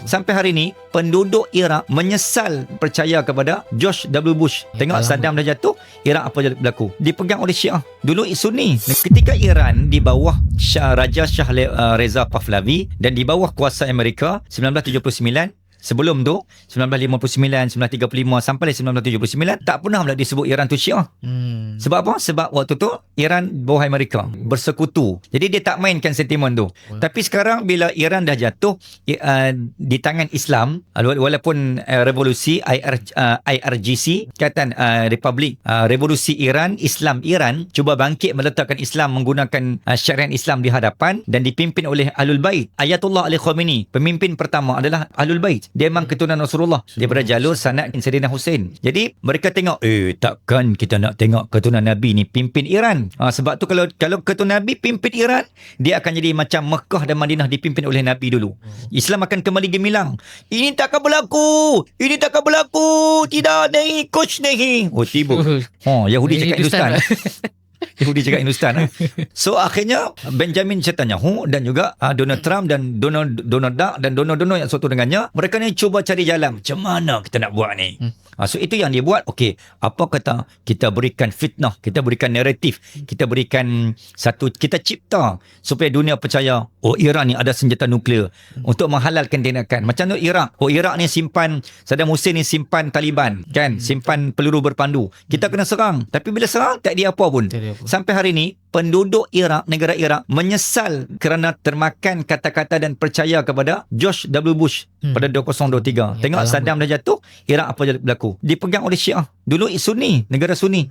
Sampai hari ni penduduk Iraq menyesal percaya kepada George W. Bush. Tengok Saddam dah jatuh, Iraq apa yang berlaku? Dipegang oleh Syiah. Dulu Sunni. Ketika Iran di bawah Raja Shah Reza Pahlavi dan di bawah kuasa Amerika 1979, sebelum tu 1959, 1935 sampai 1979 tak pernah pula disebut Iran tu Syiah. Sebab apa? Sebab waktu tu Iran bawah Amerika bersekutu. Jadi dia tak mainkan sentimen tu. Tapi sekarang bila Iran dah jatuh di tangan Islam, walaupun revolusi IRGC katan Republik Revolusi Iran, Islam Iran cuba bangkit meletakkan Islam menggunakan syariat Islam di hadapan dan dipimpin oleh Ahlul Bait. Ayatullah Ali Khamenei pemimpin pertama adalah Ahlul Bait. Dia memang keturunan Rasulullah daripada jalur sanad Sayyidina Hussein. Jadi mereka tengok, takkan kita nak tengok keturunan Nabi ni pimpin Iran. Sebab tu kalau keturunan Nabi pimpin Iran, dia akan jadi macam Mekah dan Madinah dipimpin oleh Nabi dulu. Islam akan kembali gemilang. Ini takkan berlaku. Ini takkan berlaku. Tidak, nahi, coach nahi. Oh, tiba. Yahudi cakap Hindustan. Yahudi cakap Hindustan. So akhirnya Benjamin Netanyahu dan juga Donald Trump dan Donald Duck dan Donald yang satu dengannya, mereka ni cuba cari jalan macam mana kita nak buat ni. So itu yang dia buat. Okey, apa kata kita berikan fitnah, kita berikan naratif, kita berikan kita cipta supaya dunia percaya Iran ni ada senjata nuklear untuk menghalalkan tindakan. Macam tu Iraq. Iraq ni simpan Saddam Hussein ni simpan Taliban kan, simpan peluru berpandu. Kita kena serang. Tapi bila serang tak ada apa pun. Sampai hari ni penduduk Iraq, negara Iraq menyesal kerana termakan kata-kata dan percaya kepada George W. Bush pada 2023. Tengok Saddam dah jatuh, Iraq apa yang berlaku? Dipegang oleh Syiah. Dulu Sunni, negara Sunni.